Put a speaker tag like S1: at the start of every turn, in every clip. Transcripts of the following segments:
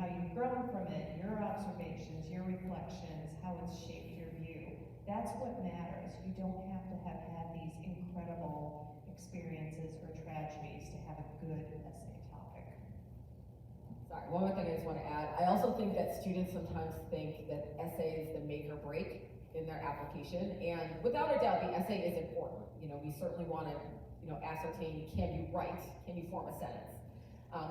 S1: how you've grown from it, your observations, your reflections, how it's shaped your view. That's what matters. You don't have to have had these incredible experiences or tragedies to have a good essay topic.
S2: Sorry, one more thing I just want to add. I also think that students sometimes think that essay is the make or break in their application, and without a doubt, the essay is important. We certainly want to, ascertain, can you write? Can you form a sentence?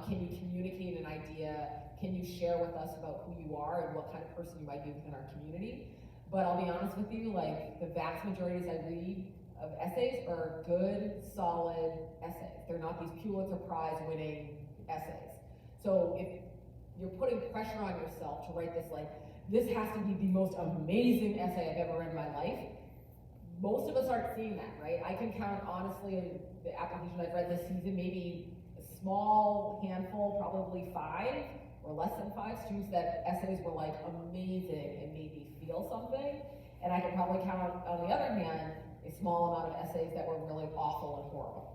S2: Can you communicate an idea? Can you share with us about who you are and what kind of person you might be within our community? But I'll be honest with you, like the vast majorities I read of essays are good, solid essays. They're not these Pulitzer Prize winning essays. So if you're putting pressure on yourself to write this has to be the most amazing essay I've ever read in my life, most of us aren't seeing that, right? I can count, honestly, the application I've read this season, maybe a small handful, probably 5 or less than 5 students that essays were like amazing and made me feel something. And I can probably count, on the other hand, a small amount of essays that were really awful and horrible.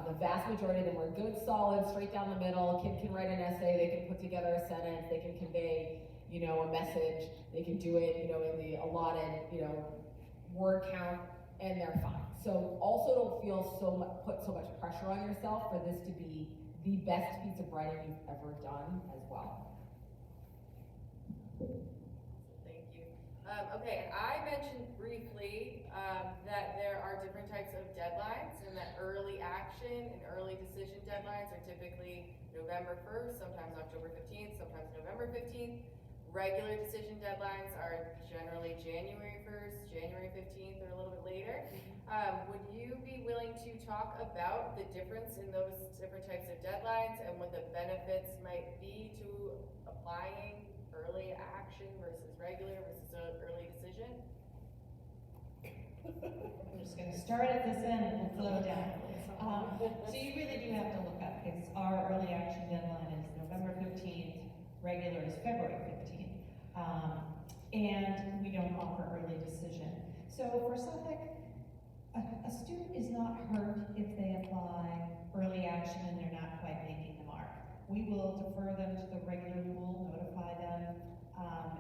S2: The vast majority of them were good, solid, straight down the middle. A kid can write an essay, they can put together a sentence, they can convey, a message, they can do it, in the allotted, word count, and they're fine. So also don't feel put so much pressure on yourself for this to be the best piece of writing you've ever done as well.
S3: Thank you. Okay, I mentioned briefly that there are different types of deadlines, and that early action and early decision deadlines are typically November 1st, sometimes October 15th, sometimes November 15th. Regular decision deadlines are generally January 1st, January 15th, or a little bit later. Would you be willing to talk about the difference in those different types of deadlines and what the benefits might be to applying early action versus regular versus an early decision?
S1: I'm just going to start at this end and we'll flow down. So you really do have to look up, because our early action deadline is November 15th, regular is February 15th. And we don't offer early decision. So for Suffolk, a student is not hurt if they apply early action and they're not quite making the mark. We will defer them to the regular pool, notify them,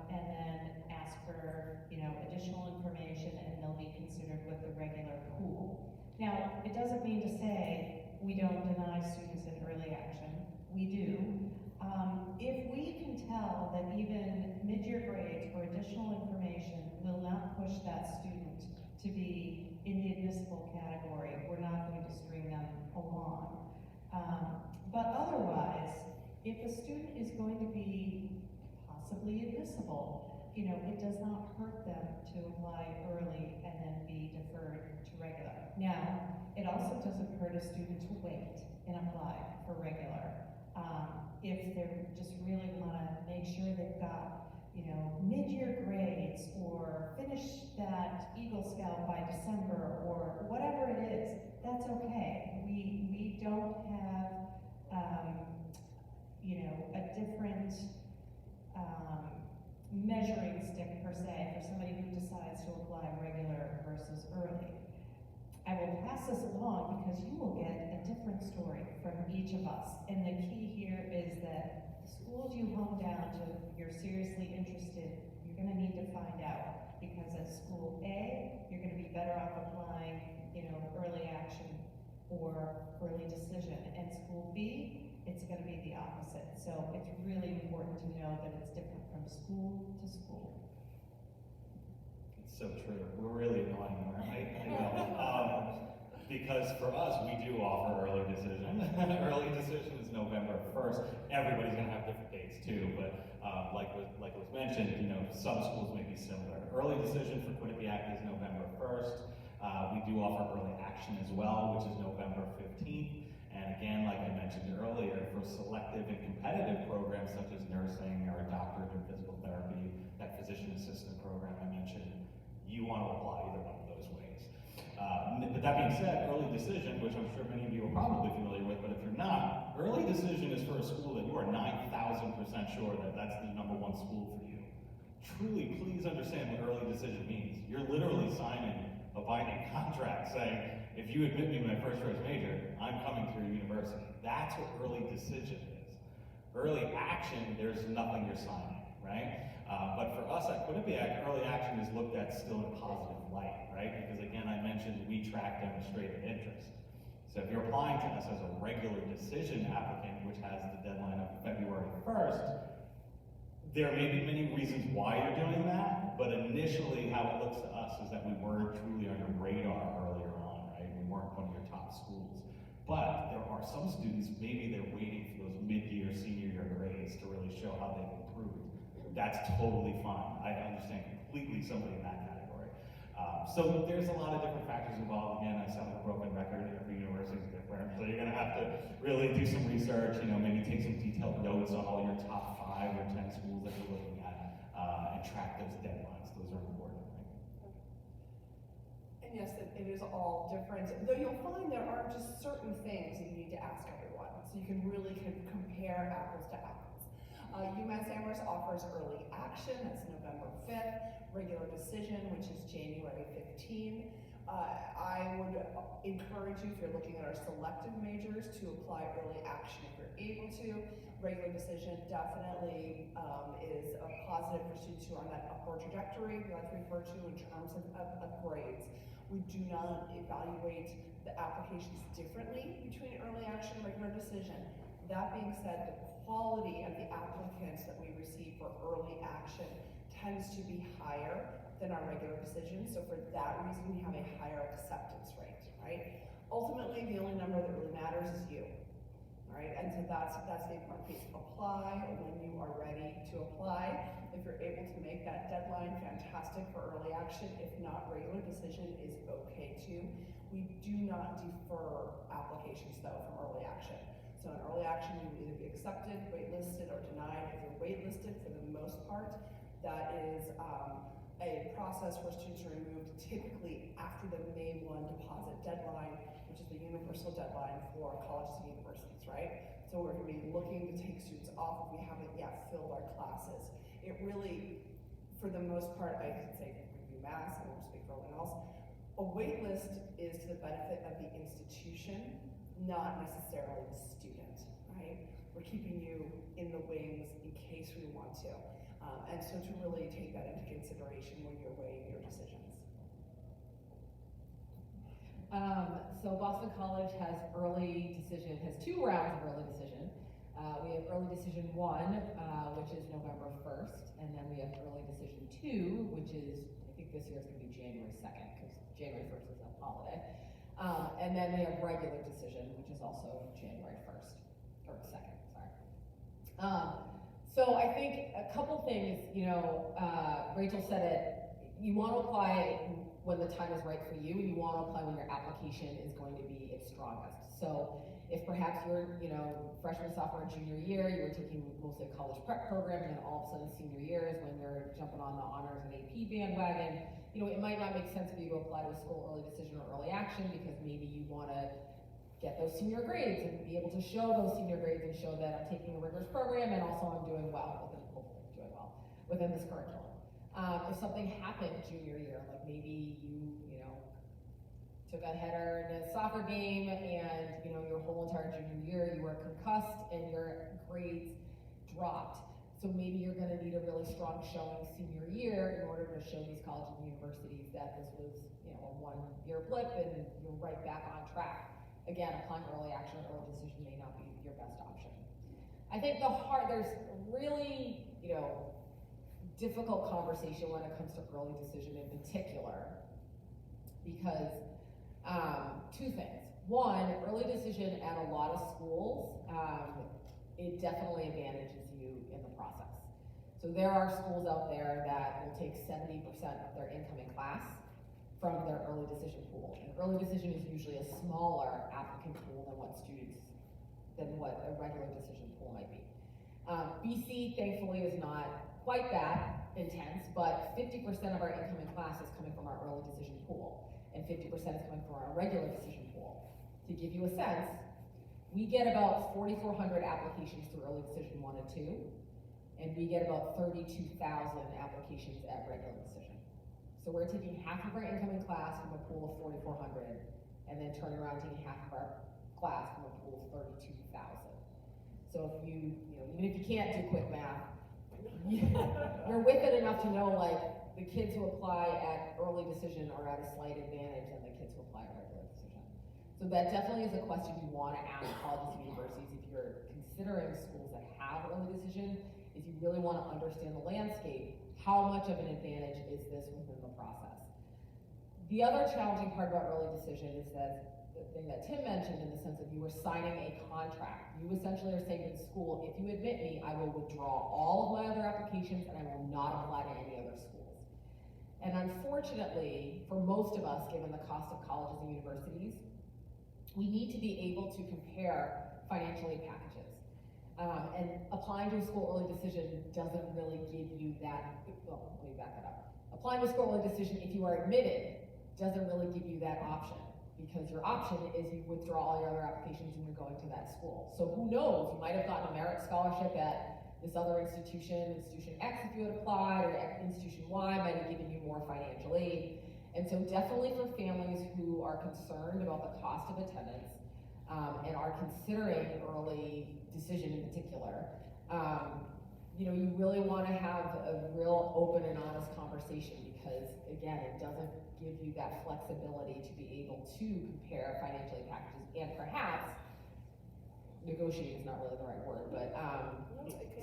S1: and then ask for additional information, and they'll be considered with the regular pool. Now, it doesn't mean to say we don't deny students an early action. We do. If we can tell that even mid-year grades or additional information will not push that student to be in the admissible category, we're not going to string them along. But otherwise, if a student is going to be possibly admissible, it does not hurt them to apply early and then be deferred to regular. Now, it also doesn't hurt a student to wait and apply for regular. If they just really want to make sure they've got, mid-year grades, or finish that Eagle Scout by December, or whatever it is, that's okay. We don't have, a different measuring stick per se for somebody who decides to apply regular versus early. I will pass this along because you will get a different story from each of us. And the key here is that the schools you hone down to, you're seriously interested, you're going to need to find out. Because at school A, you're going to be better off applying, early action or early decision. And school B, it's going to be the opposite. So it's really important to know that it's different from school to school.
S4: So true. We're really annoying, right? I know. Because for us, we do offer early decision. Early decision is November 1st. Everybody's going to have different dates too, but like was mentioned, some schools may be similar. Early decision for Quinnipiac is November 1st. We do offer early action as well, which is November 15th. And again, like I mentioned earlier, for selective and competitive programs such as nursing or doctorate in physical therapy, that physician assistant program I mentioned, you want to apply either one of those ways. But that being said, early decision, which I'm sure many of you are probably familiar with, but if you're not, early decision is for a school that you are 9,000% sure that that's the #1 school for you. Truly, please understand what early decision means. You're literally signing a binding contract saying, if you admit me to my first choice major, I'm coming to your university. That's what early decision is. early action, there's nothing you're signing, right? But for us at Quinnipiac, early action is looked at still in a positive light, right? Because again, I mentioned we track demonstrated interest. So if you're applying to us as a regular decision applicant, which has the deadline of February 1st, there may be many reasons why you're doing that, but initially how it looks to us is that we weren't truly on your radar earlier on, right? We weren't one of your top schools. But there are some students, maybe they're waiting for those mid-year, senior year grades to really show how they've improved. That's totally fine. I understand completely somebody in that category. So there's a lot of different factors involved. Again, I sound like a broken record. Every university is different. So you're gonna have to really do some research, maybe take some detailed notes on all your top 5 or 10 schools that you're looking at, and track those deadlines. Those are important, right?
S5: And yes, it is all different, though you'll find there are just certain things that you need to ask everyone, so you can really compare apples to apples. UMass Amherst offers early action, that's November 5th, regular decision, which is January 15. I would encourage you, if you're looking at our selective majors, to apply early action if you're able to. Regular decision definitely is a positive for students who are on that upward trajectory, we like to refer to in terms of grades. We do not evaluate the applications differently between early action and regular decision. That being said, the quality of the applicants that we receive for early action tends to be higher than our regular decision. So for that reason, we have a higher acceptance rate, right? Ultimately, the only number that really matters is you, right? And so that's the important piece. Apply when you are ready to apply. If you're able to make that deadline, fantastic for early action. If not, regular decision is okay too. We do not defer applications though from early action. So in early action, you will either be accepted, waitlisted, or denied. If you're waitlisted, for the most part, that is a process where students are removed typically after the May 1 deposit deadline, which is the universal deadline for colleges and universities, right? So we're going to be looking to take students off if we haven't yet filled our classes. It really, for the most part, I could say UMass, I won't speak for anyone else, a wait list is to the benefit of the institution, not necessarily the student, right? We're keeping you in the wings in case we want to. And so to really take that into consideration when you're weighing your decisions.
S2: So Boston College has early decision, has 2 rounds of early decision. We have early decision 1, which is November 1st, and then we have early decision 2, which is, I think this year is gonna be January 2nd, because January 1st is a holiday. And then we have regular decision, which is also January 1st, or 2nd, sorry. So I think a couple things, Rachel said it, you want to apply when the time is right for you, and you want to apply when your application is going to be its strongest. So if perhaps you're, freshman, sophomore, junior year, you were taking mostly a college prep program, and then all of a sudden senior year is when you're jumping on the honors and AP bandwagon, it might not make sense for you to apply to a school early decision or early action because maybe you want to get those senior grades and be able to show those senior grades and show that I'm taking a rigorous program and also I'm doing well, hopefully doing well within this curriculum. If something happened junior year, like maybe you took a header in a soccer game and your whole entire junior year you were concussed and your grades dropped. So maybe you're going to need a really strong showing senior year in order to show these colleges and universities that this was a 1-year blip and you're right back on track. Again, applying early action or early decision may not be your best option. I think there's really, difficult conversation when it comes to early decision in particular, because 2 things. 1, early decision at a lot of schools, it definitely advantages you in the process. So there are schools out there that will take 70% of their incoming class from their early decision pool. And early decision is usually a smaller applicant pool than what a regular decision pool might be. BC, thankfully, is not quite that intense, but 50% of our incoming class is coming from our early decision pool, and 50% is coming from our regular decision pool. To give you a sense, we get about 4,400 applications through early decision 1 and 2, and we get about 32,000 applications at regular decision. So we're taking half of our incoming class from a pool of 4,400, and then turning around and taking half of our class from a pool of 32,000. So if you know, even if you can't do quick math, you're with it enough to know, like, the kids who apply at early decision are at a slight advantage than the kids who apply at regular decision. So that definitely is a question you want to ask colleges and universities if you're considering schools that have early decision, is you really want to understand the landscape. How much of an advantage is this within the process? The other challenging part about early decision is that the thing that Tim mentioned, in the sense of you are signing a contract. You essentially are saying to the school, if you admit me, I will withdraw all of my other applications and I will not apply to any other schools. And unfortunately, for most of us, given the cost of colleges and universities, we need to be able to compare financial aid packages. And applying to a school early decision doesn't really give you that, well, let me back that up. Applying to a school early decision, if you are admitted, doesn't really give you that option, because your option is you withdraw all your other applications and you're going to that school. So who knows, you might have gotten a merit scholarship at this other institution, institution X if you had applied, or institution Y might have given you more financial aid. And so definitely for families who are concerned about the cost of attendance, and are considering early decision in particular, you know, you really want to have a real open and honest conversation, because again, it doesn't give you that flexibility to be able to compare financial aid packages, and perhaps negotiating is not really the right word, but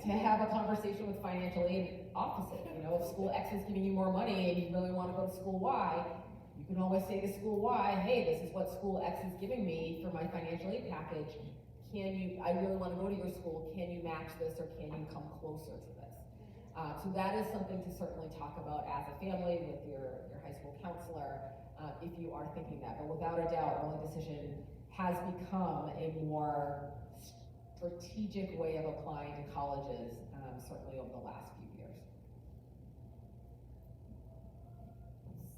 S2: to have a conversation with financial aid offices. You know, if school X is giving you more money and you really want to go to school Y, you can always say to school Y, hey, this is what school X is giving me for my financial aid package. I really want to go to your school, can you match this, or can you come closer to this? So that is something to certainly talk about as a family with your high school counselor, if you are thinking that. But without a doubt, early decision has become a more strategic way of applying to colleges, certainly over the last few years.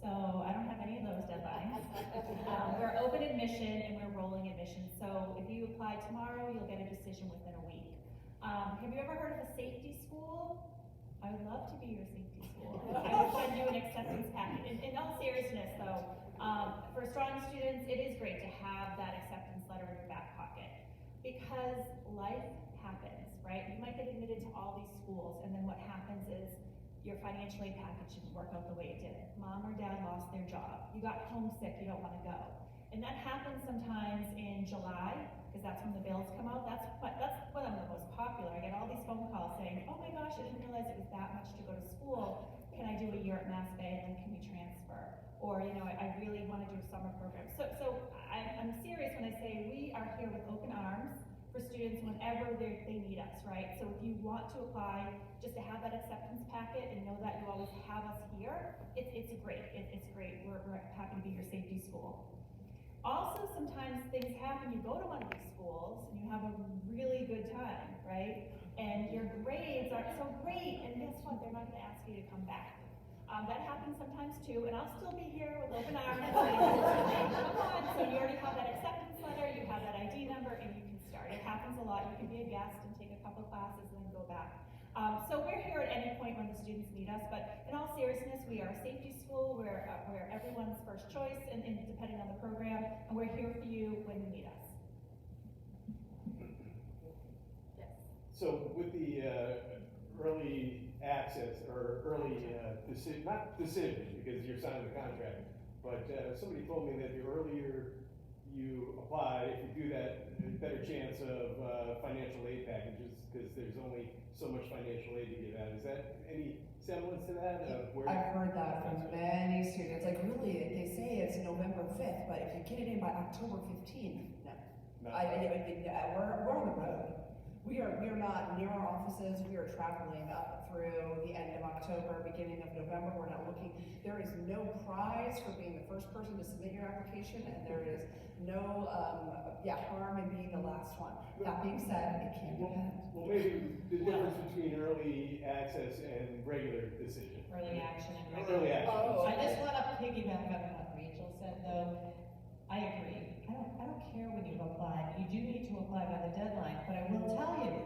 S1: So I don't have any of those deadlines. We're open admission and we're rolling admission. So if you apply tomorrow, you'll get a decision within a week. Have you ever heard of a safety school? I would love to be your safety school. I would send you an acceptance packet. In all seriousness though, for strong students, it is great to have that acceptance letter in your back pocket, because life happens, right? You might get admitted to all these schools, and then what happens is your financial aid package didn't work out the way it did. Mom or dad lost their job. You got homesick, you don't want to go. And that happens sometimes in July, because that's when the bills come out. That's when I'm the most popular. I get all these phone calls saying, oh my gosh, I didn't realize it was that much to go to school. Can I do a year at Mass Bay, and then can we transfer? Or, you know, I really want to do a summer program. So I'm serious when I say we are here with open arms for students whenever they need us, right? So if you want to apply, just to have that acceptance packet and know that you always have us here, it's great. It's great. We're happy to be your safety school. Also, sometimes things happen. You go to one of these schools and you have a really good time, right? And your grades aren't so great, and guess what? They're not going to ask you to come back. That happens sometimes too, and I'll still be here with open arms. Come on, so you already have that acceptance letter, you have that ID number, and you can start. It happens a lot. You can be a guest and take a couple classes and then go back. So we're here at any point when the students need us, but in all seriousness, we are a safety school. We're everyone's first choice, and depending on the program, and we're here for you when you need us.
S3: Yes.
S6: So with the early access or early decision, not decision because you're signing the contract, but somebody told me that the earlier you apply, if you do that, there's a better chance of financial aid packages, because there's only so much financial aid to give out. Is that any semblance to that?
S5: I've heard that from many students. Like, really, they say it's November 5th, but if you get it in by October 15th, no. We're on the road. We are not near our offices. We are traveling up through the end of October, beginning of November. We're not looking. There is no prize for being the first person to submit your application, and there is no harm in being the last one. That being said, it can depend.
S6: Well, maybe the difference between early access and regular decision.
S1: Early action and
S6: Early action.
S5: Oh,
S1: I just want to piggyback on what Rachel said, though. I agree. I don't care when you've applied. You do need to apply by the deadline, but I will tell you,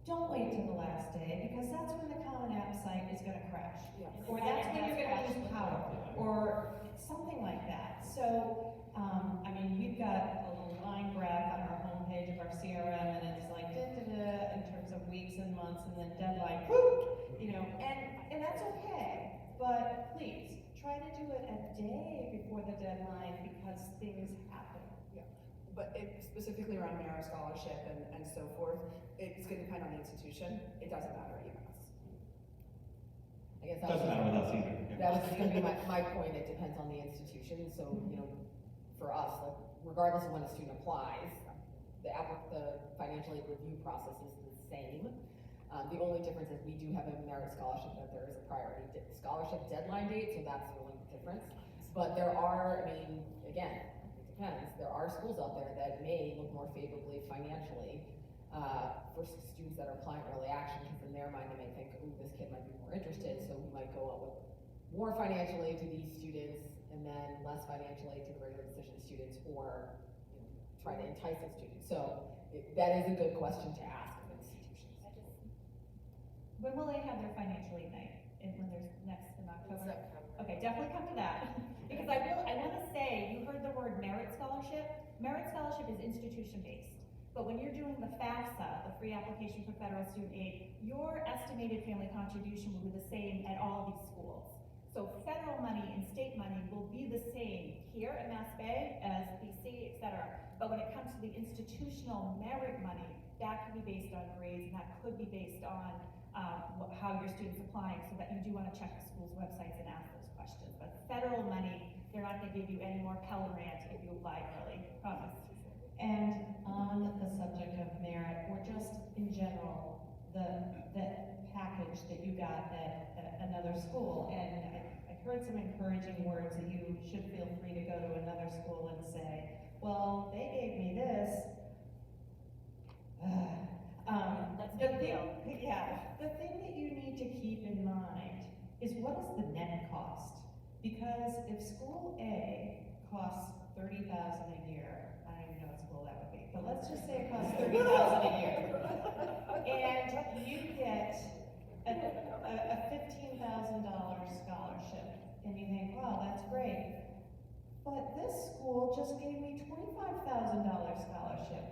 S1: don't wait till the last day, because that's when the Common App site is going to crash.
S5: Yes.
S1: Or that's when you're going to lose power, or something like that. So, I mean, we've got a little line graph on our homepage of our CRM, and it's like, months and then deadline, whoop, you know, and that's okay. But please, try to do it a day before the deadline because things happen.
S5: But it, specifically around merit scholarship and so forth, it's gonna depend on the institution. It doesn't matter at UMass.
S2: I guess that was,
S4: Doesn't matter with us either.
S2: that was just gonna be my point, it depends on the institution, so, you know, for us, like, regardless of when a student applies, the financial aid review process is the same. The only difference is we do have a merit scholarship that there is a priority scholarship deadline date, so that's the only difference. But there are, I mean, again, it depends, there are schools out there that may look more favorably financially, for students that are applying early action, because in their mind, they may think, ooh, this kid might be more interested, so we might go out with more financial aid to these students, and then less financial aid to the regular decision students, or, you know, try to entice those students. So, that is a good question to ask of institutions.
S1: When will they have their financial aid night? And when there's next in
S3: In
S1: October?
S3: September.
S1: Okay, definitely come to that, because I wanna say, you heard the word merit scholarship. Merit scholarship is institution-based, but when you're doing the FAFSA, the free application for federal student aid, your estimated family contribution will be the same at all these schools. So federal money and state money will be the same here at Mass Bay as BC, et cetera. But when it comes to the institutional merit money, that can be based on grades, and that could be based on how your student's applying, so that you do wanna check the school's websites and ask those questions. But federal money, they're not gonna give you any more Pell Grant if you apply early, promise. And on the subject of merit, or just in general, the package that you got at another school, and I heard some encouraging words that you should feel free to go to another school and say, well, they gave me this. The thing that you need to keep in mind is what is the net cost? Because if school A costs $30,000 a year, I don't even know what school that would be, but let's just say it costs $30,000 a year, and you get a $15,000 scholarship, and you think, wow, that's great. But this school just gave me $25,000 scholarship.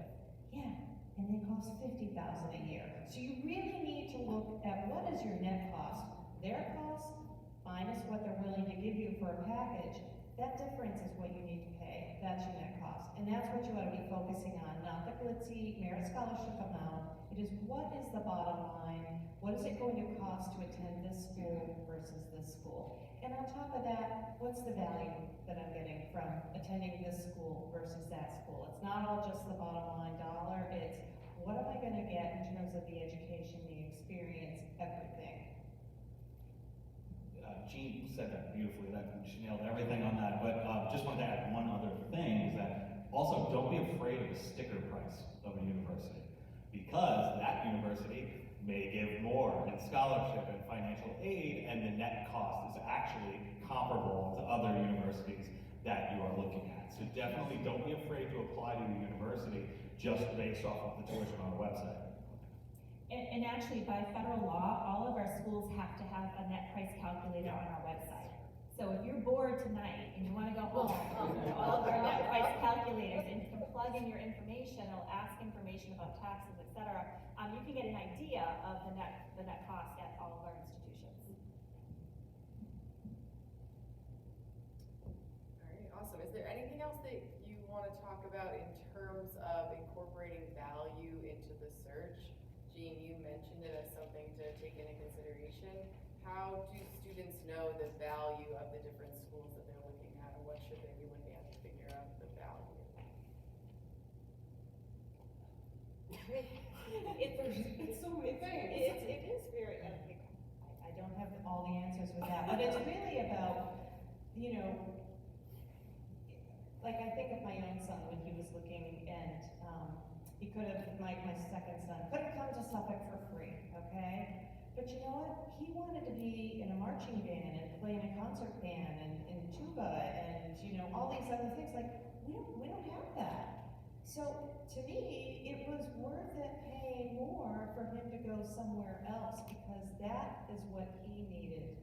S1: Yeah, and they cost $50,000 a year. So you really need to look at what is your net cost, their cost minus what they're willing to give you for a package. That difference is what you need to pay. That's your net cost. And that's what you ought to be focusing on, not the glitzy merit scholarship amount. It is what is the bottom line? What is it going to cost to attend this school versus this school? And on top of that, what's the value that I'm getting from attending this school versus that school? It's not all just the bottom line dollar, it's what am I gonna get in terms of the education, the experience, everything.
S4: Jean said that beautifully, she nailed everything on that, but just wanted to add one other thing, is that also don't be afraid of the sticker price of a university, because that university may give more in scholarship and financial aid, and the net cost is actually comparable to other universities that you are looking at. So definitely don't be afraid to apply to a university just based off of the tuition on the website.
S1: And actually, by federal law, all of our schools have to have a net price calculator on our website. So if you're bored tonight and you wanna go home, all of our net price calculators, and you can plug in your information, it'll ask information about taxes, et cetera. You can get an idea of the net cost at all of our institutions.
S3: All right, awesome. Is there anything else that you want to talk about in terms of incorporating value into the search? Jean, you mentioned it as something to take into consideration. How do students know the value of the different schools that they're looking at, and what should they be looking at to figure out the value?
S1: It's so many things. It is very, I don't have all the answers with that, but it's really about, you know, like I think of my own son when he was looking, and he could have, like my second son, could have come to Suffolk for free, okay? But you know what? He wanted to be in a marching band and play in a concert band and tuba and, you know, all these other things. Like, we don't have that. So to me, it was worth it paying more for him to go somewhere else, because that is what he needed.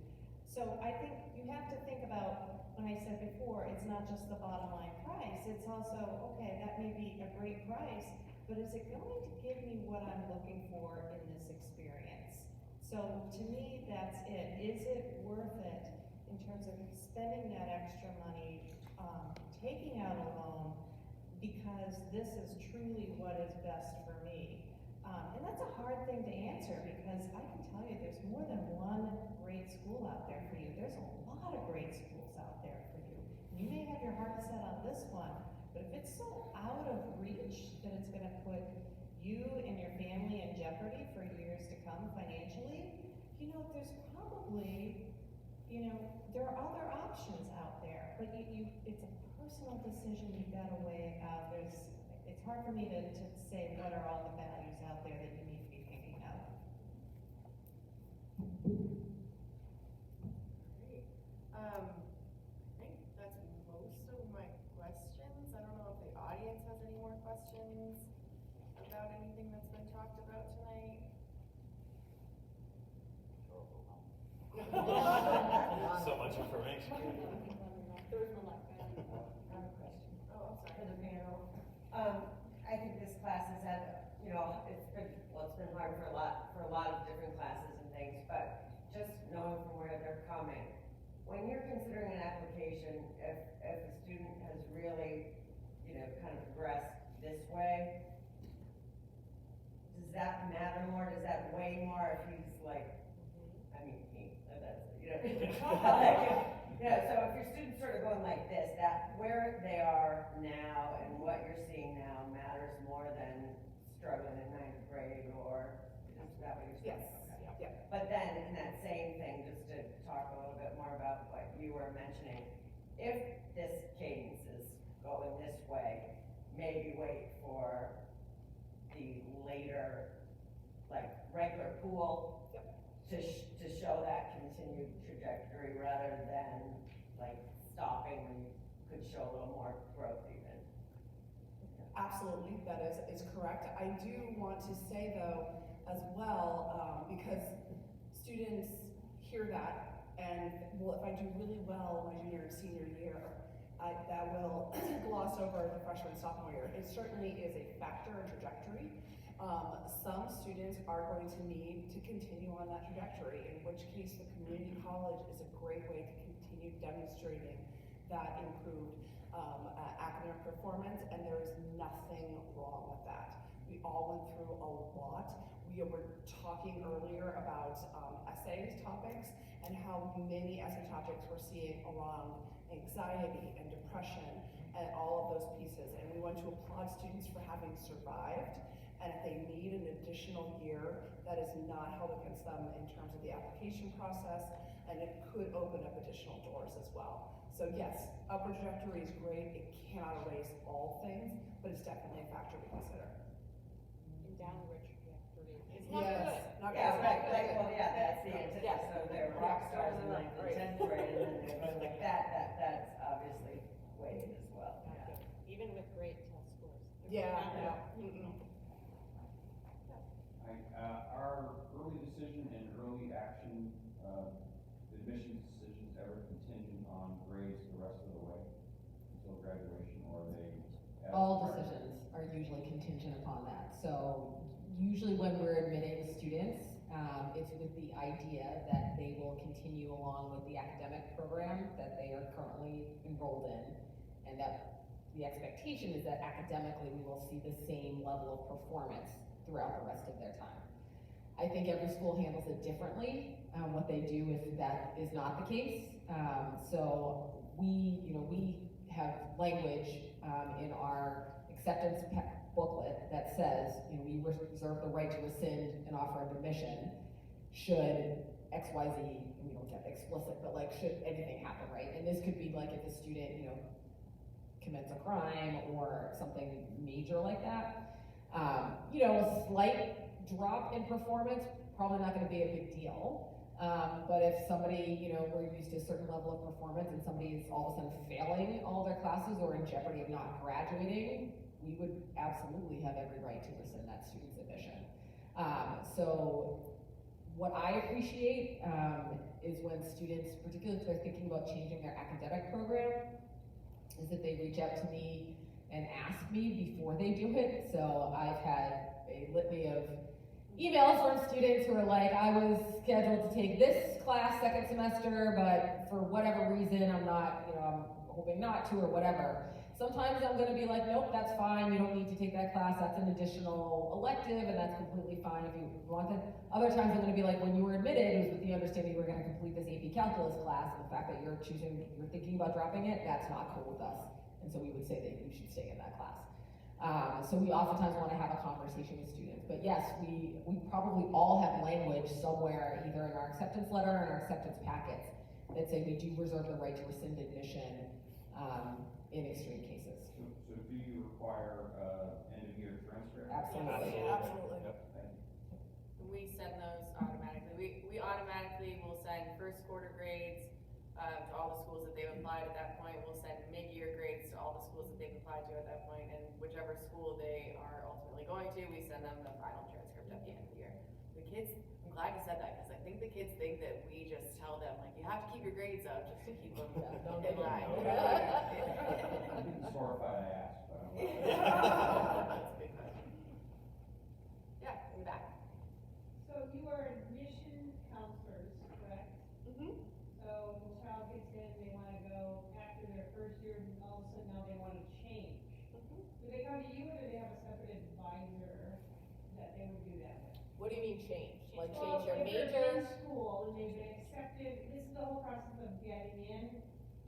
S1: So I think you have to think about, when I said before, it's not just the bottom line price, it's also, okay, that may be a great price, but is it going to give me what I'm looking for in this experience? So to me, that's it. Is it worth it in terms of spending that extra money, taking out a loan, because this is truly what is best for me? And that's a hard thing to answer, because I can tell you there's more than one great school out there for you. There's a lot of great schools out there for you. You may have your heart set on this one, but if it's so out of reach that it's gonna put you and your family in jeopardy for years to come financially, there's probably, there are other options out there, but it's a personal decision you've got to weigh out. It's hard for me to say what are all the values out there that you need to be thinking of.
S3: Great. I think that's most of my questions. I don't know if the audience has any more questions about anything that's been talked about tonight.
S4: So much information.
S3: Oh, I'm sorry.
S7: For the panel. I think this class has had, it's been hard for a lot of different classes and things, but just knowing from where they're coming. When you're considering an application, if a student has really, kind of progressed this way, does that matter more? Does that weigh more if he's like, so if your student's sort of going like this, that where they are now and what you're seeing now matters more than struggling in ninth grade, or is that what you're saying?
S5: Yes,
S7: Okay.
S5: yeah.
S7: But then in that same thing, just to talk a little bit more about what you were mentioning, if this cadence is going this way, maybe wait for the later, like regular pool to show that continued trajectory rather than like stopping when you could show a little more growth even.
S5: Absolutely, that is correct. I do want to say though, as well, because students hear that, and well, if I do really well my junior and senior year, that will gloss over the freshman, sophomore year. It certainly is a factor in trajectory. Some students are going to need to continue on that trajectory, in which case the community college is a great way to continue demonstrating that improved academic performance, and there is nothing wrong with that. We all went through a lot. We were talking earlier about essays topics and how many essay topics we're seeing around anxiety and depression and all of those pieces. And we want to applaud students for having survived. And if they need an additional year, that is not held against them in terms of the application process, and it could open up additional doors as well. So yes, upward trajectory is great. It cannot erase all things, but it's definitely a factor to consider.
S8: And downward trajectory is
S5: Not good. Not
S7: Yeah,
S5: good.
S7: right, well, yeah, that's the antithesis,
S5: Yeah.
S7: so they're rock stars in ninth and
S5: Right.
S7: 10th grade, and then they're going like that's obviously weighted as well,
S8: not
S7: yeah.
S8: good, even with great test scores.
S5: Yeah,
S8: Not good.
S5: yeah. Mm-mm.
S9: Are early decision and early action, admissions decisions ever contingent on grades the rest of the way until graduation, or are they?
S2: All decisions are usually contingent upon that. So usually when we're admitting students, it's with the idea that they will continue along with the academic program that they are currently enrolled in, and that the expectation is that academically we will see the same level of performance throughout the rest of their time. I think every school handles it differently, what they do if that is not the case. So we have language in our acceptance booklet that says, we reserve the right to rescind an offer of admission should X, Y, Z, and we don't get explicit, but like should anything happen, right? And this could be like if a student, commits a crime or something major like that. A slight drop in performance, probably not gonna be a big deal. But if somebody, we're used to a certain level of performance and somebody is all of a sudden failing all their classes or in jeopardy of not graduating, we would absolutely have every right to rescind that student's admission. So what I appreciate is when students, particularly if they're thinking about changing their academic program, is that they reach out to me and ask me before they do it. So I've had a litany of emails from students who are like, I was scheduled to take this class second semester, but for whatever reason, I'm not, I'm hoping not to or whatever. Sometimes I'm gonna be like, nope, that's fine, you don't need to take that class, that's an additional elective, and that's completely fine if you want it. Other times I'm gonna be like, when you were admitted, it was with the understanding you were gonna complete this AP Calculus class, and the fact that you're thinking about dropping it, that's not cool with us. And so we would say that you should stay in that class. So we oftentimes wanna have a conversation with students. But yes, we probably all have language somewhere, either in our acceptance letter or in our acceptance packets, that say we do reserve the right to rescind admission, in extreme cases.
S9: So do you require, end of year transcript?
S2: Absolutely.
S5: Absolutely.
S4: Yep.
S3: We send those automatically. We automatically will send first quarter grades, to all the schools that they've applied at that point. We'll send mid-year grades to all the schools that they've applied to at that point, and whichever school they are ultimately going to, we send them the final transcript at the end of the year. The kids, I'm glad you said that, because I think the kids think that we just tell them, like, you have to keep your grades up just to keep them in line.
S9: I'd be horrified I asked, but I'm like.
S3: That's a good question. Yeah, in the back.
S10: So you are admission counselors, correct?
S5: Mhm.
S10: So the child gets in, they wanna go after their first year, and all of a sudden now they wanna change. Do they come to you, or do they have a separate advisor that they would do that with?
S2: What do you mean change? Like
S10: Well,
S2: change your
S10: if they're
S2: major?
S10: in school and they've been accepted, this is the whole process of getting in,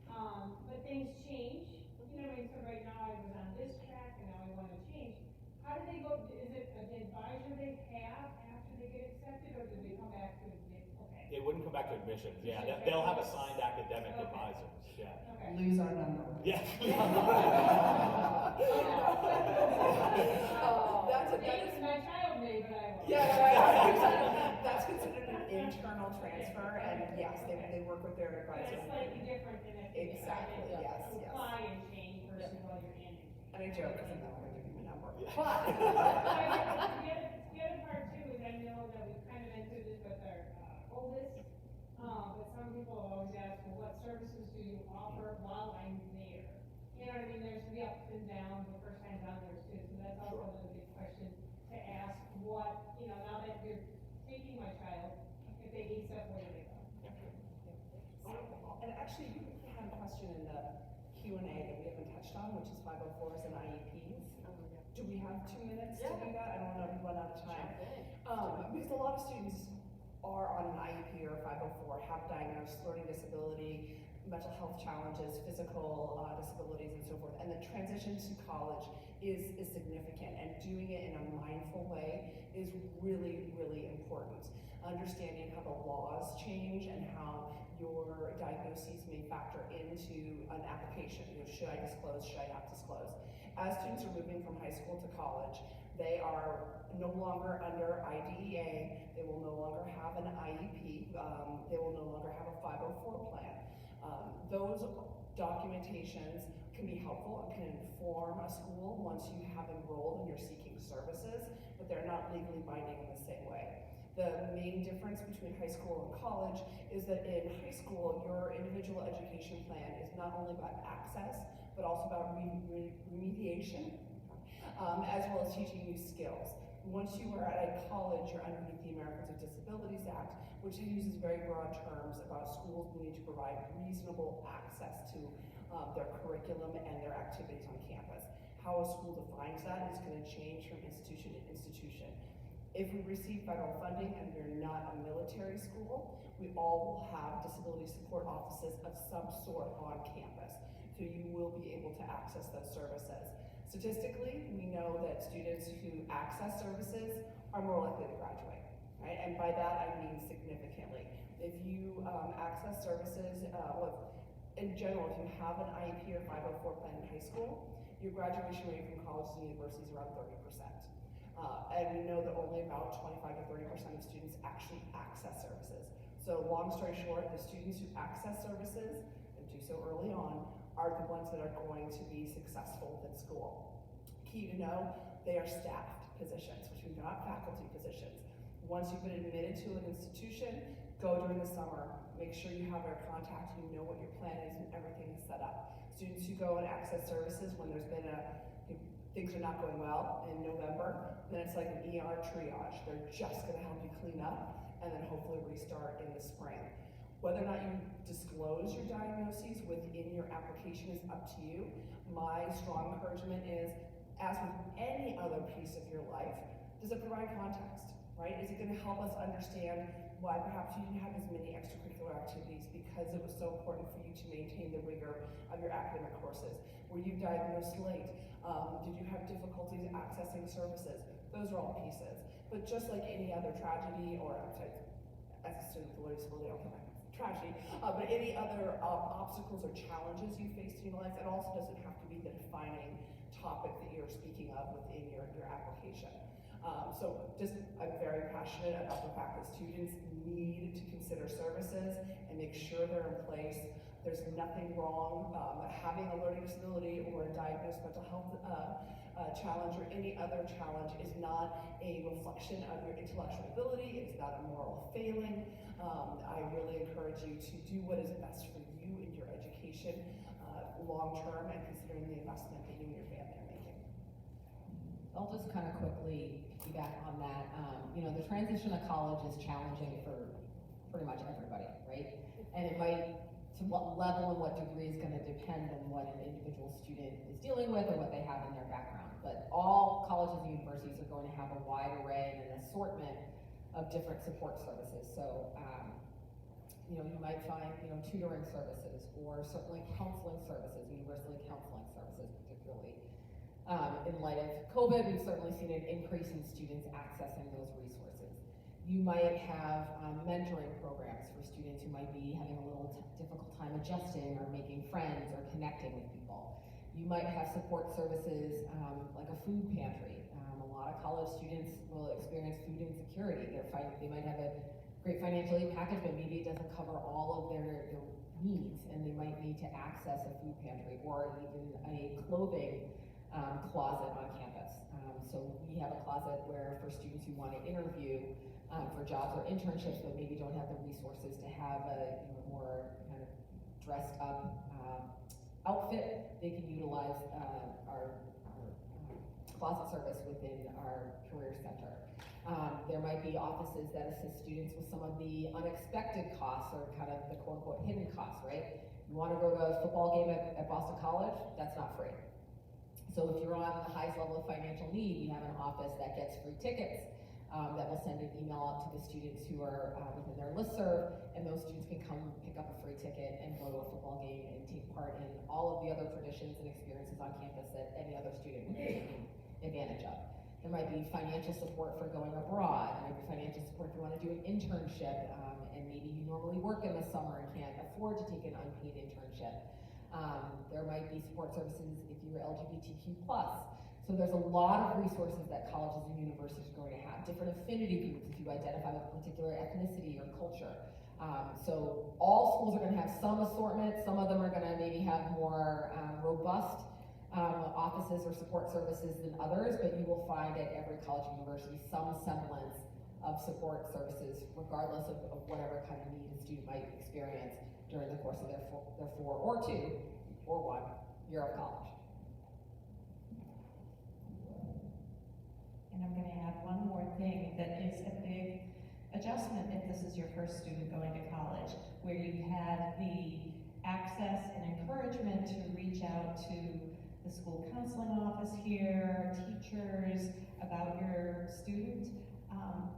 S10: but things change. You know, what I mean, so right now I was on this track and now I wanna change. How do they go, is it an advisor they have after they get accepted, or do they come back to admit, okay?
S4: It wouldn't come back to admissions, yeah, they'll have assigned academic advisors, yeah.
S10: Okay.
S5: Lose our number.
S4: Yeah.
S10: Maybe my child may, but I won't.
S5: That's considered an internal transfer, and yes, they work with their
S10: But
S5: advisor.
S10: it's slightly different than if you
S5: Exactly,
S10: decided
S5: yes,
S10: to
S5: yes.
S10: apply and change versus while you're in.
S5: And I joke, because I'm not gonna give you my number.
S4: Yeah.
S5: But,
S10: The other part too is I know that we've kind of been through this with our oldest, but some people always ask, well, what services do you offer while I'm there? You know what I mean, there's the ups and downs, the first time down there too, so that's also another big question to ask, what, now that you're taking my child, if they need stuff, where do they go?
S5: and actually, you had a question in the Q&A that we haven't touched on, which is 504s and IEPs. Do we have 2 minutes to do that? I don't want to run out of time. Because a lot of students are on an IEP or a 504, have diagnosed learning disability, mental health challenges, physical disabilities, and so forth. And the transition to college is significant, and doing it in a mindful way is really, really important. Understanding how the laws change and how your diagnoses may factor into an application. Should I disclose, should I not disclose? As students are moving from high school to college, they are no longer under IDEA, they will no longer have an IEP, they will no longer have a 504 plan. Those documentations can be helpful and can inform a school once you have enrolled and you're seeking services, but they're not legally binding in the same way. The main difference between high school and college is that in high school, your individual education plan is not only about access, but also about remediation, as well as teaching you skills. Once you are at a college, you're underneath the Americans with Disabilities Act, which uses very broad terms about schools needing to provide reasonable access to their curriculum and their activities on campus. How a school defines that is going to change from institution to institution. If we receive federal funding and we're not a military school, we all will have disability support offices of some sort on campus. So you will be able to access those services. Statistically, we know that students who access services are more likely to graduate, right? And by that I mean significantly. If you access services, in general, if you have an IEP or 504 plan in high school, your graduation rate from colleges and universities is around 30%. And we know that only about 25 to 30% of students actually access services. So long story short, the students who access services and do so early on are the ones that are going to be successful within school. Key to know, they are staffed positions, which are not faculty positions. Once you've been admitted to an institution, go during the summer, make sure you have their contact, you know what your plan is and everything is set up. Students who go and access services when there's been a things are not going well in November, then it's like an ER triage. They're just gonna help you clean up and then hopefully restart in the spring. Whether or not you disclose your diagnoses within your application is up to you. My strong encouragement is, as with any other piece of your life, does it provide context, right? Is it gonna help us understand why perhaps you didn't have as many extracurricular activities because it was so important for you to maintain the rigor of your academic courses? Were you diagnosed late? Did you have difficulties accessing services? Those are all pieces. But just like any other tragedy, or I'm sorry, as a student at the Lloyd School, they don't have tragedy, but any other obstacles or challenges you faced in your life, it also doesn't have to be the defining topic that you're speaking of within your application. So just, I'm very passionate about the fact that students need to consider services and make sure they're in place. There's nothing wrong having a learning disability or a diagnosed mental health challenge or any other challenge is not a reflection of your intellectual ability. It's not a moral failing. I really encourage you to do what is best for you in your education long term, and considering the investment that you and your family are making.
S2: I'll just kind of quickly piggyback on that. You know, the transition to college is challenging for pretty much everybody, right? And it might, to what level and what degree is going to depend on what an individual student is dealing with or what they have in their background. But all colleges and universities are going to have a wide array and an assortment of different support services. So, you know, you might find, you know, tutoring services or certainly counseling services, universally counseling services particularly. In light of COVID, we've certainly seen an increase in students accessing those resources. You might have mentoring programs for students who might be having a little difficult time adjusting or making friends or connecting with people. You might have support services like a food pantry. A lot of college students will experience food insecurity. They might have a great financial aid package, but maybe it doesn't cover all of their needs, and they might need to access a food pantry or even a clothing closet on campus. So we have a closet where for students who want to interview for jobs or internships, but maybe don't have the resources to have a more kind of dressed up outfit, they can utilize our closet service within our career center. There might be offices that assist students with some of the unexpected costs or kind of the quote unquote hidden costs, right? You want to go to a football game at Boston College, that's not free. So if you're on the highest level of financial need, we have an office that gets free tickets that will send an email out to the students who are within their listserv, and those students can come pick up a free ticket and go to a football game and take part in all of the other traditions and experiences on campus that any other student would be taking advantage of. There might be financial support for going abroad. There might be financial support if you want to do an internship, and maybe you normally work in the summer and can't afford to take an unpaid internship. There might be support services if you're LGBTQ+. So there's a lot of resources that colleges and universities are going to have. Different affinity groups if you identify with a particular ethnicity or culture. So all schools are going to have some assortment. Some of them are going to maybe have more robust offices or support services than others, but you will find at every college and university some semblance of support services, regardless of whatever kind of need a student might experience during the course of their 4 or 2 or 1 year of college.
S1: And I'm gonna add one more thing that is a big adjustment if this is your first student going to college, where you've had the access and encouragement to reach out to the school counseling office here, teachers, about your student.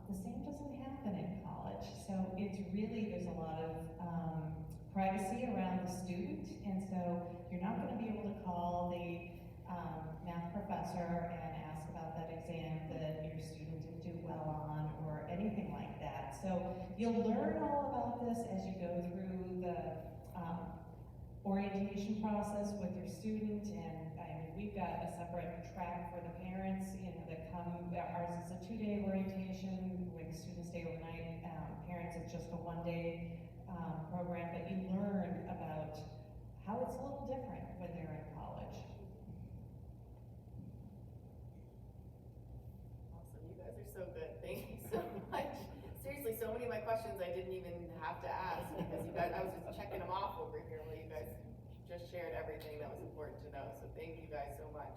S1: The same doesn't happen in college. So it's really, there's a lot of privacy around the student, and so you're not gonna be able to call the math professor and ask about that exam that your student didn't do well on or anything like that. So you'll learn all about this as you go through the orientation process with your student, and we've got a separate track for the parents, that come. Ours is a 2-day orientation where the students stay overnight. Parents, it's just a 1-day program, but you learn about how it's a little different when they're in college.
S3: Awesome, you guys are so good. Thank you so much. Seriously, so many of my questions I didn't even have to ask because you guys, I was just checking them off over here while you guys just shared everything that was important to know. So thank you guys so much.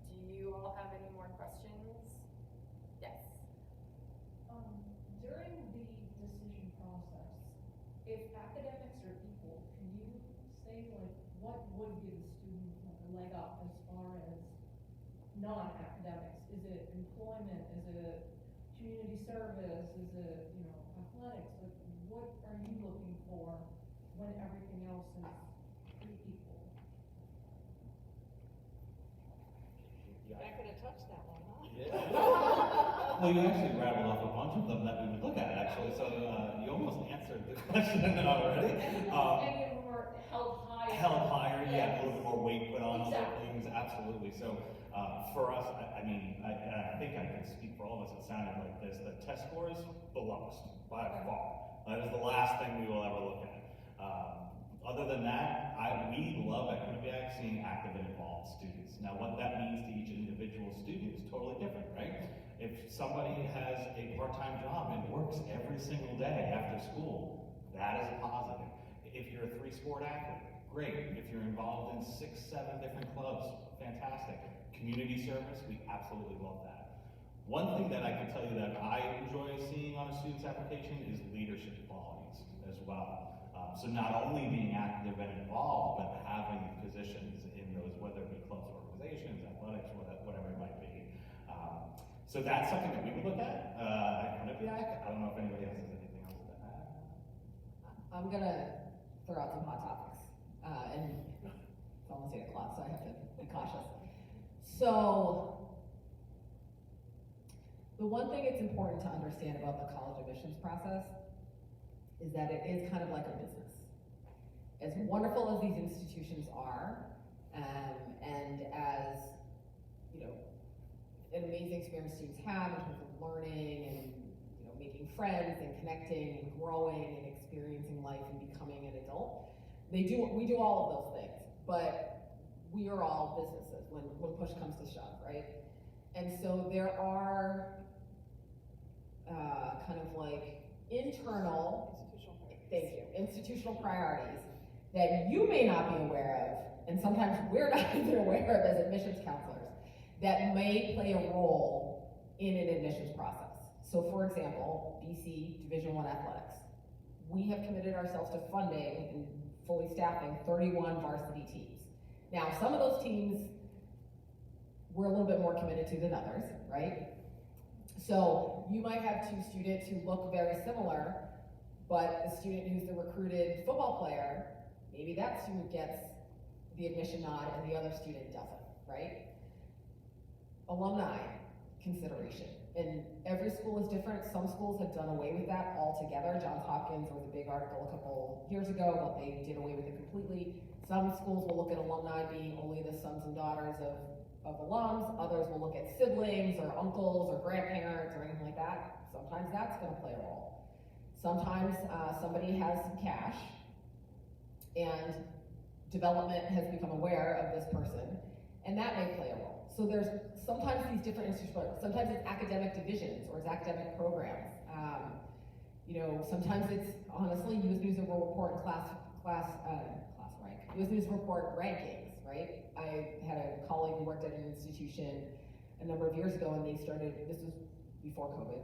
S3: Do you all have any more questions? Yes.
S11: During the decision process, if academics are equal, can you say like what would give a student like a leg up as far as non-academics? Is it employment? Is it community service? Is it, you know, athletics? Like what are you looking for when everything else is pretty equal?
S8: Not gonna touch that one, huh?
S4: Well, you actually rattled off a bunch of them that we would look at, actually, so you almost answered the question already.
S11: Any of them are held higher?
S4: Held higher, yeah, a little bit more weight put on other
S11: Exactly.
S4: things, absolutely. So, for us, I mean, I think I can speak for all of us, it sounded like this, the test score is the lowest, by far. That is the last thing we will ever look at. Other than that, we love at Quinnipiac seeing active and involved students. Now, what that means to each individual student is totally different, right? If somebody has a part-time job and works every single day after school, that is a positive. If you're a 3-sport athlete, great. If you're involved in 6, 7 different clubs, fantastic. Community service, we absolutely love that. One thing that I can tell you that I enjoy seeing on a student's application is leadership qualities as well. So not only being active and involved, but having positions in those, whether it be clubs, organizations, athletics, whatever it might be. So that's something that we would look at Quinnipiac. I don't know if anybody else has anything else to add.
S2: I'm gonna throw out some hot topics, and it's almost 8 o'clock, so I have to be cautious. So, the one thing it's important to understand about the college admissions process is that it is kind of like a business. As wonderful as these institutions are, and as, you know, an amazing experience students have in terms of learning and, you know, making friends and connecting and growing and experiencing life and becoming an adult, we do all of those things, but we are all businesses when push comes to shove, right? And so there are kind of like institutional priorities that you may not be aware of, and sometimes we're not even aware of as admissions counselors, that may play a role in an admissions process. So for example, BC Division I athletics. We have committed ourselves to funding and fully staffing 31 varsity teams. Now, some of those teams we're a little bit more committed to than others, right? So you might have 2 students who look very similar, but the student who's the recruited football player, maybe that student gets the admission nod and the other student doesn't, right? Alumni consideration. And every school is different. Some schools have done away with that altogether. Johns Hopkins, there was a big article a couple years ago, but they did away with it completely. Some schools will look at alumni being only the sons and daughters of alums. Others will look at siblings or uncles or grandparents or anything like that. Sometimes that's gonna play a role. Sometimes somebody has some cash and development has become aware of this person, and that may play a role. So there's sometimes these different institutions, sometimes it's academic divisions or it's academic programs. You know, sometimes it's honestly U.S. News and World Report and class rank, U.S. News and Report rankings, right? I had a colleague who worked at an institution a number of years ago, and they started, this was before COVID,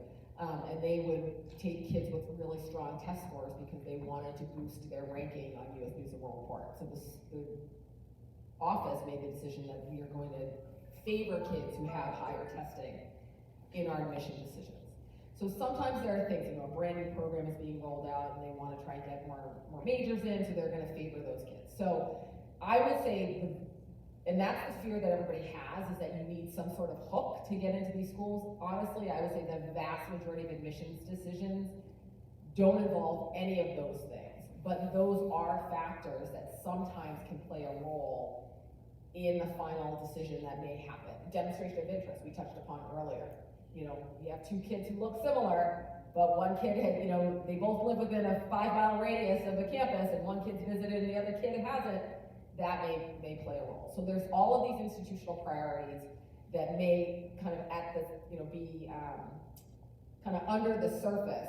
S2: and they would take kids with really strong test scores because they wanted to boost their ranking on U.S. News and World Report. So the office made the decision that we are going to favor kids who have higher testing in our admission decisions. So sometimes there are things, you know, a brand new program is being rolled out and they want to try and get more majors in, so they're going to favor those kids. So I would say, and that's the fear that everybody has, is that you need some sort of hook to get into these schools. Honestly, I would say the vast majority of admissions decisions don't involve any of those things, but those are factors that sometimes can play a role in the final decision that may happen. Demonstration of interest, we touched upon earlier. You know, you have 2 kids who look similar, but one kid had, you know, they both live within a 5-mile radius of a campus, and one kid's visited and the other kid hasn't. That may play a role. So there's all of these institutional priorities that may kind of at the, you know, be kind of under the surface.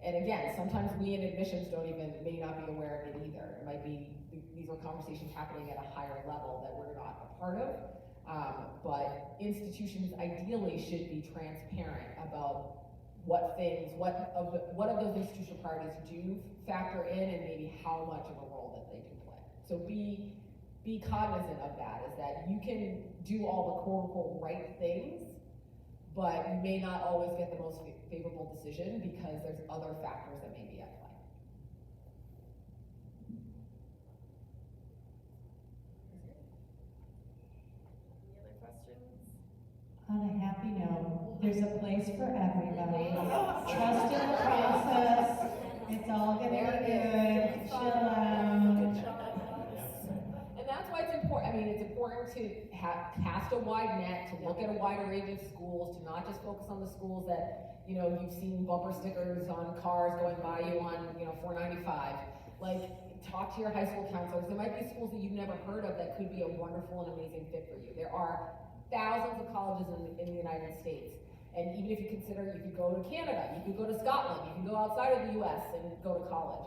S2: And again, sometimes we in admissions may not be aware of it either. It might be, these are conversations happening at a higher level that we're not a part of. But institutions ideally should be transparent about what of those institutional priorities do factor in and maybe how much of a role that they do play. So be cognizant of that, is that you can do all the quote unquote right things, but you may not always get the most favorable decision because there's other factors that may be at play.
S3: Any other questions?
S1: On a happy note, there's a place for everybody. Trust in the process. It's all gonna be good. Chill out.
S2: And that's why it's important, I mean, it's important to cast a wide net, to look at a wider range of schools, to not just focus on the schools that, you know, you've seen bumper stickers on cars going by you on, you know, 495. Like, talk to your high school counselors. There might be schools that you've never heard of that could be a wonderful and amazing fit for you. There are thousands of colleges in the United States. And even if you consider, you could go to Canada, you could go to Scotland, you can go outside of the US and go to college.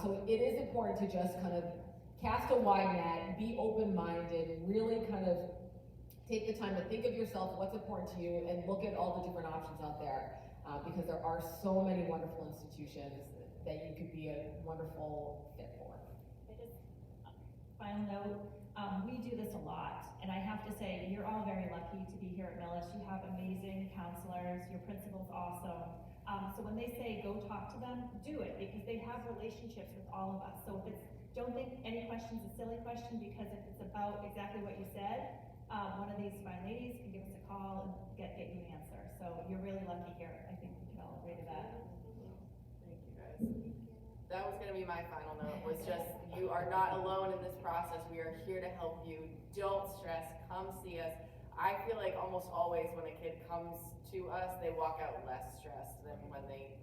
S2: So it is important to just kind of cast a wide net, be open-minded, really kind of take the time to think of yourself, what's important to you, and look at all the different options out there. Because there are so many wonderful institutions that you could be a wonderful fit for.
S12: Final note, we do this a lot, and I have to say, you're all very lucky to be here at Millis. You have amazing counselors, your principal's awesome. So when they say go talk to them, do it, because they have relationships with all of us. So if it's, don't think any question's a silly question, because if it's about exactly what you said, one of these fine ladies can give us a call and get you an answer. So you're really lucky here. I think we can all agree to that.
S3: Thank you, guys. That was gonna be my final note, was just, you are not alone in this process. We are here to help you. Don't stress, come see us. I feel like almost always when a kid comes to us, they walk out less stressed than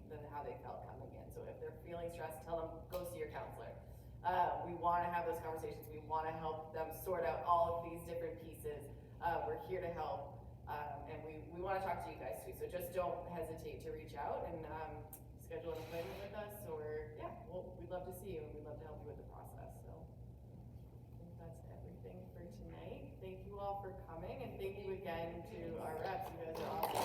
S3: than how they felt coming in. So if they're feeling stressed, tell them, go see your counselor. We wanna have those conversations. We wanna help them sort out all of these different pieces. We're here to help. And we wanna talk to you guys too. So just don't hesitate to reach out and, schedule an appointment with us, or, yeah, we'd love to see you, and we'd love to help you with the process, so. I think that's everything for tonight. Thank you all for coming, and thank you again to our reps. You guys are awesome.